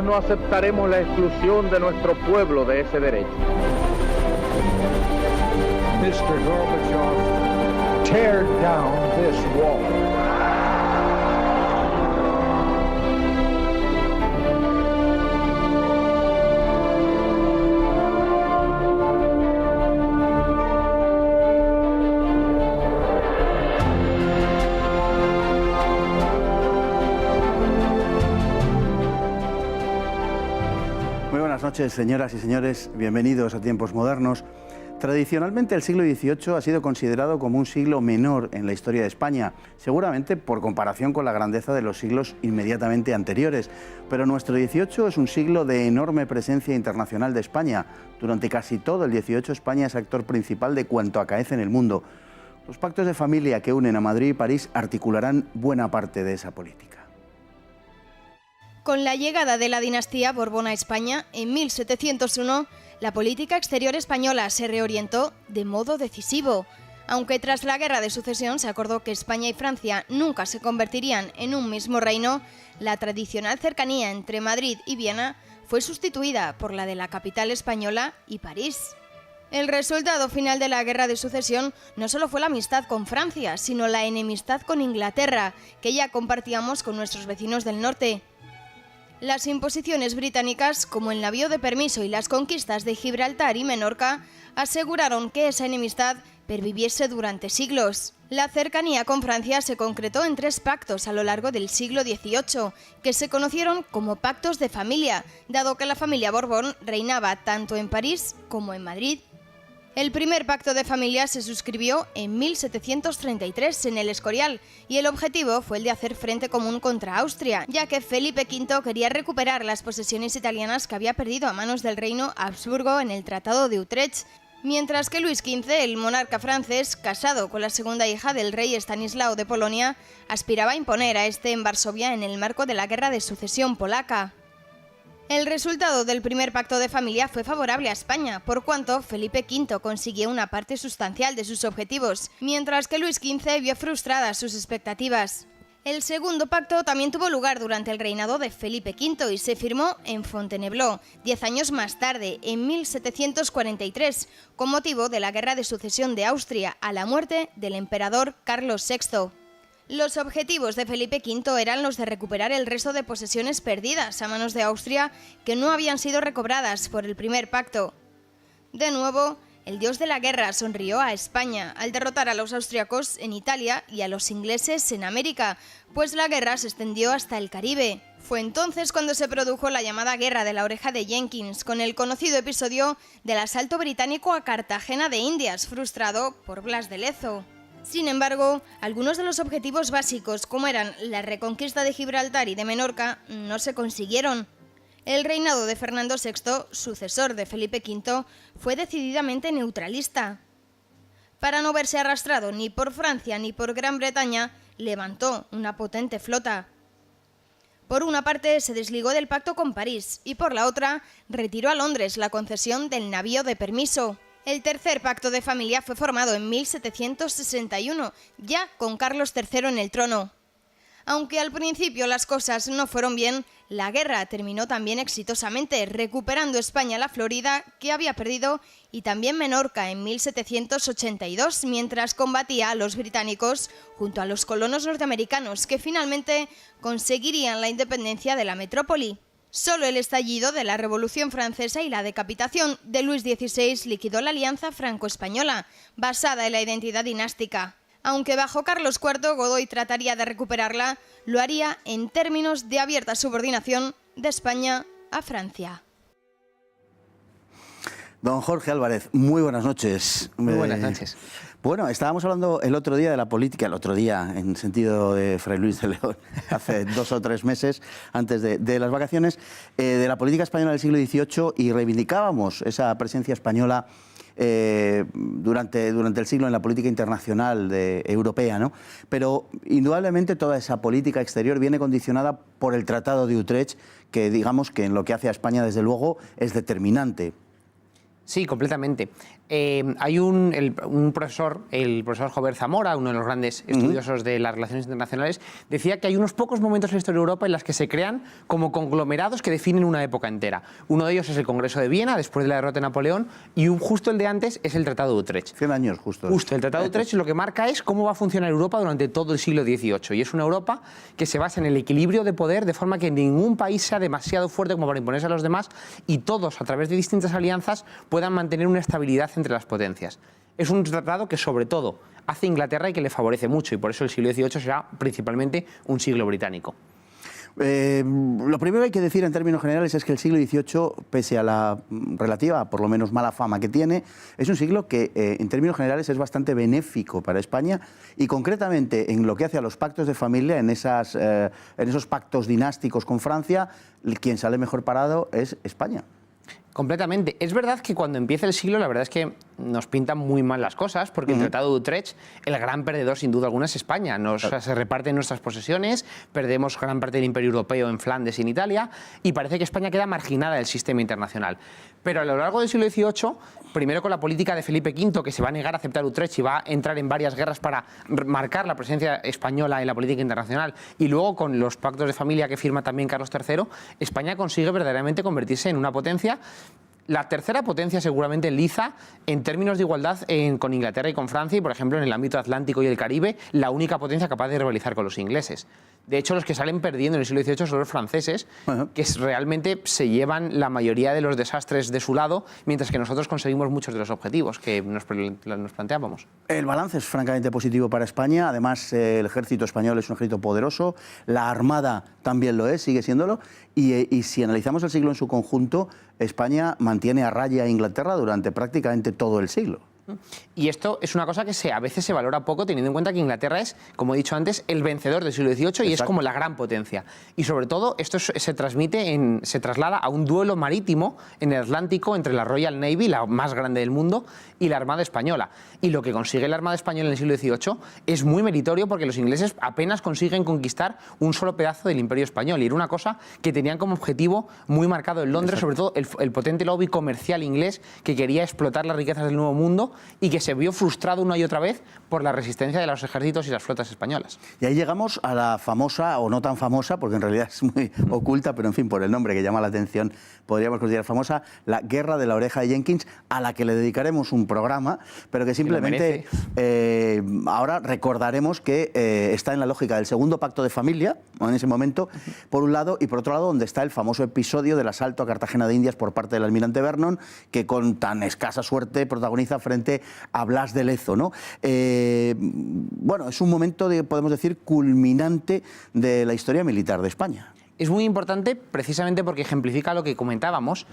Nosotros no aceptaremos la exclusión de nuestro pueblo de ese derecho. Mr. Gorbachev, tear down this wall. Buenas noches, señoras y señores, bienvenidos a Tiempos Modernos. Tradicionalmente el siglo XVIII ha sido considerado como un siglo menor en la historia de España, seguramente por comparación con la grandeza de los siglos inmediatamente anteriores. Pero nuestro XVIII es un siglo de enorme presencia internacional de España. Durante casi todo el XVIII España es actor principal de cuanto acaece en el mundo. Los pactos de familia que unen a Madrid y París articularán buena parte de esa política. Con la llegada de la dinastía Borbón a España, en 1701, la política exterior española se reorientó de modo decisivo. Aunque tras la Guerra de Sucesión se acordó que España y Francia nunca se convertirían en un mismo reino, la tradicional cercanía entre Madrid y Viena fue sustituida por la de la capital española y París. El resultado final de la Guerra de Sucesión no solo fue la amistad con Francia, sino la enemistad con Inglaterra, que ya compartíamos con nuestros vecinos del norte. Las imposiciones británicas, como el navío de permiso y las conquistas de Gibraltar y Menorca, aseguraron que esa enemistad perviviese durante siglos. La cercanía con Francia se concretó en 3 pactos a lo largo del siglo XVIII, que se conocieron como pactos de familia, dado que la familia Borbón reinaba tanto en París como en Madrid. El primer pacto de familia se suscribió en 1733 en el Escorial y el objetivo fue el de hacer frente común contra Austria, ya que Felipe V quería recuperar las posesiones italianas que había perdido a manos del reino Habsburgo en el Tratado de Utrecht, mientras que Luis XV, el monarca francés, casado con la segunda hija del rey Estanislao de Polonia, aspiraba a imponer a este en Varsovia en el marco de la Guerra de Sucesión polaca. El resultado del primer pacto de familia fue favorable a España, por cuanto Felipe V consiguió una parte sustancial de sus objetivos, mientras que Luis XV vio frustradas sus expectativas. El segundo pacto también tuvo lugar durante el reinado de Felipe V y se firmó en Fontainebleau, 10 años más tarde, en 1743, con motivo de la Guerra de Sucesión de Austria a la muerte del emperador Carlos VI. Los objetivos de Felipe V eran los de recuperar el resto de posesiones perdidas a manos de Austria que no habían sido recobradas por el primer pacto. De nuevo, el dios de la guerra sonrió a España al derrotar a los austriacos en Italia y a los ingleses en América, pues la guerra se extendió hasta el Caribe. Fue entonces cuando se produjo la llamada Guerra de la Oreja de Jenkins, con el conocido episodio del asalto británico a Cartagena de Indias, frustrado por Blas de Lezo. Sin embargo, algunos de los objetivos básicos, como eran la reconquista de Gibraltar y de Menorca, no se consiguieron. El reinado de Fernando VI, sucesor de Felipe V, fue decididamente neutralista. Para no verse arrastrado ni por Francia ni por Gran Bretaña, levantó una potente flota. Por una parte, se desligó del pacto con París y por la otra, retiró a Londres la concesión del navío de permiso. El tercer pacto de familia fue formado en 1761, ya con Carlos III en el trono. Aunque al principio las cosas no fueron bien, la guerra terminó también exitosamente, recuperando España la Florida, que había perdido, y también Menorca en 1782, mientras combatía a los británicos junto a los colonos norteamericanos, que finalmente conseguirían la independencia de la metrópoli. Solo el estallido de la Revolución Francesa y la decapitación de Luis XVI liquidó la alianza franco-española, basada en la identidad dinástica. Aunque bajo Carlos IV Godoy trataría de recuperarla, lo haría en términos de abierta subordinación de España a Francia. Don Jorge Álvarez, muy buenas noches. Muy buenas noches. Bueno, estábamos hablando el otro día de la política, el otro día en sentido de Fray Luis de León, hace 2 o 3 meses, antes de las vacaciones, de la política española del siglo XVIII y reivindicábamos esa presencia española durante el siglo en la política internacional europea, ¿no? Pero indudablemente toda esa política exterior viene condicionada por el Tratado de Utrecht, que digamos que en lo que hace a España desde luego es determinante. Sí, completamente. Hay un profesor, el profesor Jover Zamora, uno de los grandes estudiosos de las relaciones internacionales, decía que hay unos pocos momentos en la historia de Europa en las que se crean como conglomerados que definen una época entera. Uno de ellos es el Congreso de Viena, después de la derrota de Napoleón, y justo el de antes es el Tratado de Utrecht. 100 años justo. Justo, el Tratado de Utrecht lo que marca es cómo va a funcionar Europa durante todo el siglo XVIII. Y es una Europa que se basa en el equilibrio de poder, de forma que ningún país sea demasiado fuerte como para imponerse a los demás y todos, a través de distintas alianzas, puedan mantener una estabilidad entre las potencias. Es un tratado que, sobre todo, hace Inglaterra y que le favorece mucho, y por eso el siglo XVIII será principalmente un siglo británico. Lo primero que hay que decir en términos generales es que el siglo XVIII, pese a la relativa, por lo menos mala fama que tiene, es un siglo que en términos generales es bastante benéfico para España y concretamente en lo que hace a los pactos de familia, en esos pactos dinásticos con Francia, quien sale mejor parado es España. Completamente. Es verdad que cuando empieza el siglo, la verdad es que nos pintan muy mal las cosas, porque el Tratado de Utrecht, el gran perdedor sin duda alguna es España. Se reparten nuestras posesiones, perdemos gran parte del Imperio Europeo en Flandes y en Italia, y parece que España queda marginada del sistema internacional. Pero a lo largo del siglo XVIII, primero con la política de Felipe V, que se va a negar a aceptar Utrecht y va a entrar en varias guerras para marcar la presencia española en la política internacional, y luego con los pactos de familia que firma también Carlos III, España consigue verdaderamente convertirse en una potencia, la tercera potencia seguramente liza en términos de igualdad con Inglaterra y con Francia, y por ejemplo en el ámbito atlántico y el Caribe, la única potencia capaz de rivalizar con los ingleses. De hecho, los que salen perdiendo en el siglo XVIII son los franceses, que realmente se llevan la mayoría de los desastres de su lado, mientras que nosotros conseguimos muchos de los objetivos que nos planteábamos. El balance es francamente positivo para España. Además, el ejército español es un ejército poderoso, la Armada también lo es, sigue siéndolo, y si analizamos el siglo en su conjunto, España mantiene a raya a Inglaterra durante prácticamente todo el siglo. Y esto es una cosa que a veces se valora poco, teniendo en cuenta que Inglaterra es, como he dicho antes, el vencedor del siglo XVIII y Exacto. Es como la gran potencia. Y sobre todo esto se traslada a un duelo marítimo en el Atlántico entre la Royal Navy, la más grande del mundo, y la Armada Española. Y lo que consigue la Armada Española en el siglo XVIII es muy meritorio, porque los ingleses apenas consiguen conquistar un solo pedazo del Imperio Español. Y era una cosa que tenían como objetivo muy marcado en Londres, Exacto. Sobre todo el potente lobby comercial inglés que quería explotar las riquezas del Nuevo Mundo y que se vio frustrado una y otra vez por la resistencia de los ejércitos y las flotas españolas. Y ahí llegamos a la famosa, o no tan famosa, porque en realidad es muy oculta, pero en fin, por el nombre que llama la atención, podríamos considerar famosa, la Guerra de la Oreja de Jenkins, a la que le dedicaremos un programa, pero que simplemente ahora recordaremos que está en la lógica del segundo pacto de familia, en ese momento, por un lado, y por otro lado, donde está el famoso episodio del asalto a Cartagena de Indias por parte del almirante Vernon, que con tan escasa suerte protagoniza frente a Blas de Lezo, ¿no? Bueno, es un momento, podemos decir, culminante de la historia militar de España. Es muy importante precisamente porque ejemplifica lo que comentábamos,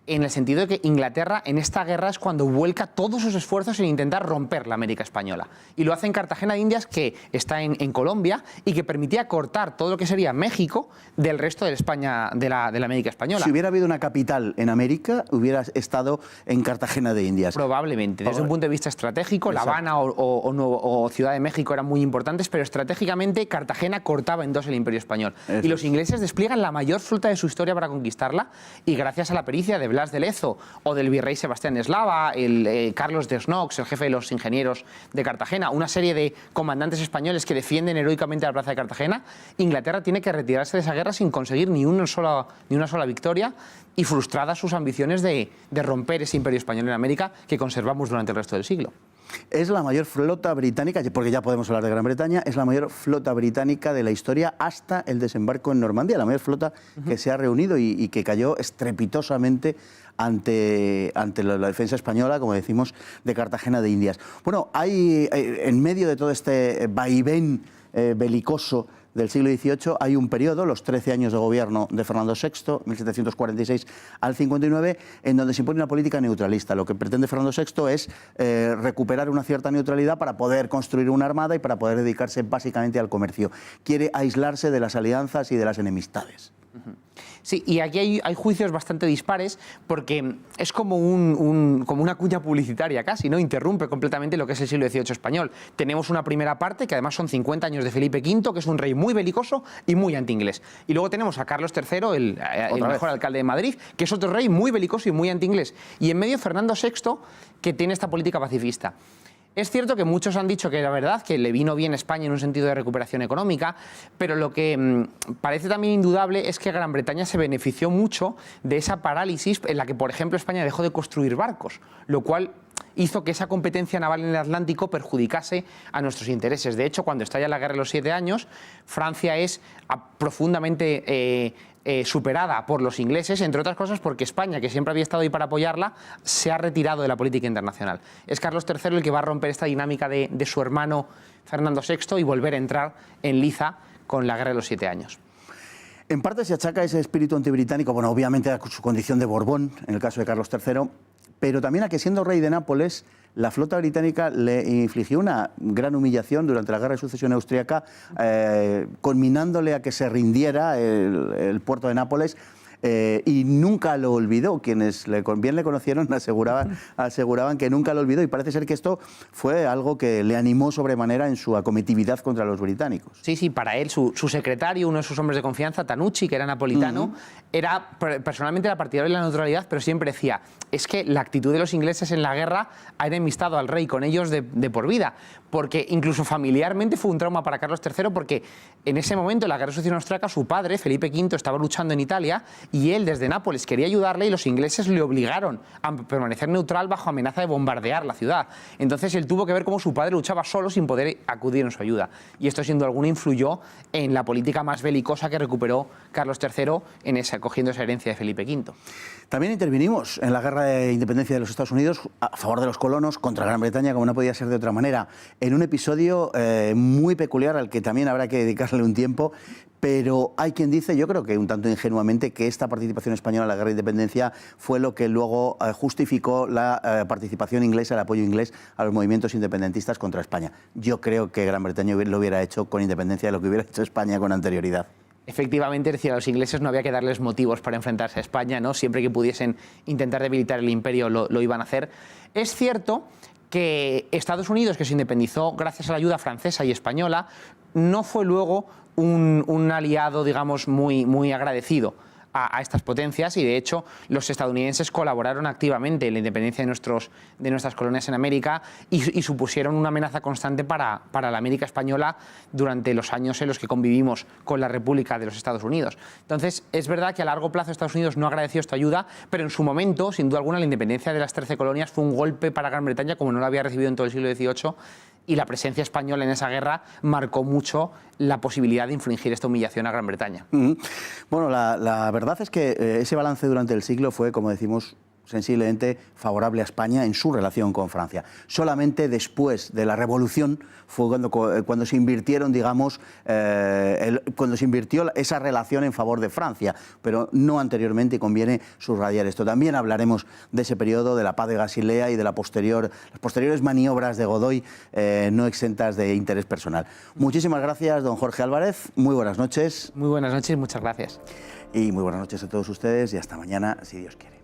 en el sentido de que Inglaterra en esta guerra es cuando vuelca todos sus esfuerzos en intentar romper la América española. Y lo hace en Cartagena de Indias, que está en Colombia, y que permitía cortar todo lo que sería México del resto de España, de la América española. Si hubiera habido una capital en América, hubiera estado en Cartagena de Indias. Probablemente. Desde un punto de vista estratégico, Exacto. La Habana o Ciudad de México eran muy importantes, pero estratégicamente Cartagena cortaba en dos el Imperio Español. Eso. Y los ingleses despliegan la mayor flota de su historia para conquistarla, y gracias a la pericia de Blas de Lezo o del virrey Sebastián Eslava, Carlos de Snox, el jefe de los ingenieros de Cartagena, una serie de comandantes españoles que defienden heroicamente la plaza de Cartagena, Inglaterra tiene que retirarse de esa guerra sin conseguir ni una sola victoria, y frustradas sus ambiciones de romper ese imperio español en América que conservamos durante el resto del siglo. Es la mayor flota británica, porque ya podemos hablar de Gran Bretaña, es la mayor flota británica de la historia hasta el desembarco en Normandía, la mayor flota que se ha reunido y que cayó estrepitosamente ante la defensa española, como decimos, de Cartagena de Indias. Bueno, hay en medio de todo este vaivén belicoso del siglo XVIII hay un periodo, los 13 años de gobierno de Fernando VI, 1746 al 59, en donde se impone una política neutralista. Lo que pretende Fernando VI es recuperar una cierta neutralidad para poder construir una armada y para poder dedicarse básicamente al comercio. Quiere aislarse de las alianzas y de las enemistades. Sí, y aquí hay juicios bastante dispares porque es como como una cuña publicitaria casi, ¿no? Interrumpe completamente lo que es el siglo XVIII español. Tenemos una primera parte, que además son 50 años de Felipe V, que es un rey muy belicoso y muy antiinglés. Y luego tenemos a Carlos III, el mejor alcalde de Madrid, que es otro rey muy belicoso y muy antiinglés. Y en medio Fernando VI, que tiene esta política pacifista. Es cierto que muchos han dicho que era verdad, que le vino bien España en un sentido de recuperación económica, pero lo que parece también indudable es que Gran Bretaña se benefició mucho de esa parálisis en la que, por ejemplo, España dejó de construir barcos, lo cual hizo que esa competencia naval en el Atlántico perjudicase a nuestros intereses. De hecho, cuando estalla la Guerra de los 7 años, Francia es profundamente superada por los ingleses, entre otras cosas porque España, que siempre había estado ahí para apoyarla, se ha retirado de la política internacional. Es Carlos III el que va a romper esta dinámica de su hermano Fernando VI y volver a entrar en liza con la Guerra de los 7 años. En parte se achaca ese espíritu antibritánico, bueno, obviamente a su condición de Borbón, en el caso de Carlos III, pero también a que, siendo rey de Nápoles, la flota británica le infligió una gran humillación durante la Guerra de Sucesión Austriaca, conminándole a que se rindiera el puerto de Nápoles. Y nunca lo olvidó. Quienes bien le conocieron aseguraban que nunca lo olvidó, y parece ser que esto fue algo que le animó sobremanera en su acometividad contra los británicos. Sí, para él, su secretario, uno de sus hombres de confianza, Tanucci, que era napolitano, personalmente era partidario de la neutralidad, pero siempre decía, es que la actitud de los ingleses en la guerra ha enemistado al rey con ellos de por vida, porque incluso familiarmente fue un trauma para Carlos III, porque en ese momento, en la Guerra de Sucesión Austriaca, su padre, Felipe V, estaba luchando en Italia, y él desde Nápoles quería ayudarle y los ingleses le obligaron a permanecer neutral bajo amenaza de bombardear la ciudad. Entonces él tuvo que ver cómo su padre luchaba solo sin poder acudir en su ayuda. Y esto, sin duda alguna, influyó en la política más belicosa que recuperó Carlos III cogiendo esa herencia de Felipe V. También intervinimos en la guerra de independencia de los Estados Unidos a favor de los colonos contra Gran Bretaña, como no podía ser de otra manera, en un episodio muy peculiar al que también habrá que dedicarle un tiempo. Pero hay quien dice, yo creo que un tanto ingenuamente, que esta participación española en la guerra de independencia fue lo que luego justificó la participación inglesa, el apoyo inglés a los movimientos independentistas contra España. Yo creo que Gran Bretaña lo hubiera hecho con independencia de lo que hubiera hecho España con anterioridad. Efectivamente, es decir, a los ingleses no había que darles motivos para enfrentarse a España, ¿no? Siempre que pudiesen intentar debilitar el imperio lo iban a hacer. Es cierto que Estados Unidos, que se independizó gracias a la ayuda francesa y española, no fue luego un aliado, digamos, muy agradecido a estas potencias, y de hecho los estadounidenses colaboraron activamente en la independencia de nuestras colonias en América y supusieron una amenaza constante para la América española durante los años en los que convivimos con la República de los Estados Unidos. Entonces, es verdad que a largo plazo Estados Unidos no agradeció esta ayuda, pero en su momento, sin duda alguna, la independencia de las 13 colonias fue un golpe para Gran Bretaña como no lo había recibido en todo el siglo XVIII, y la presencia española en esa guerra marcó mucho la posibilidad de infligir esta humillación a Gran Bretaña. Bueno, la verdad es que ese balance durante el siglo fue, como decimos, sensiblemente favorable a España en su relación con Francia. Solamente después de la Revolución fue cuando se invirtieron, digamos, cuando se invirtió esa relación en favor de Francia, pero no anteriormente, y conviene subrayar esto. También hablaremos de ese periodo, de la paz de Basilea y de las posteriores maniobras de Godoy, no exentas de interés personal. Muchísimas gracias, don Jorge Álvarez. Muy buenas noches. Muy buenas noches, muchas gracias. Y muy buenas noches a todos ustedes, y hasta mañana, si Dios quiere.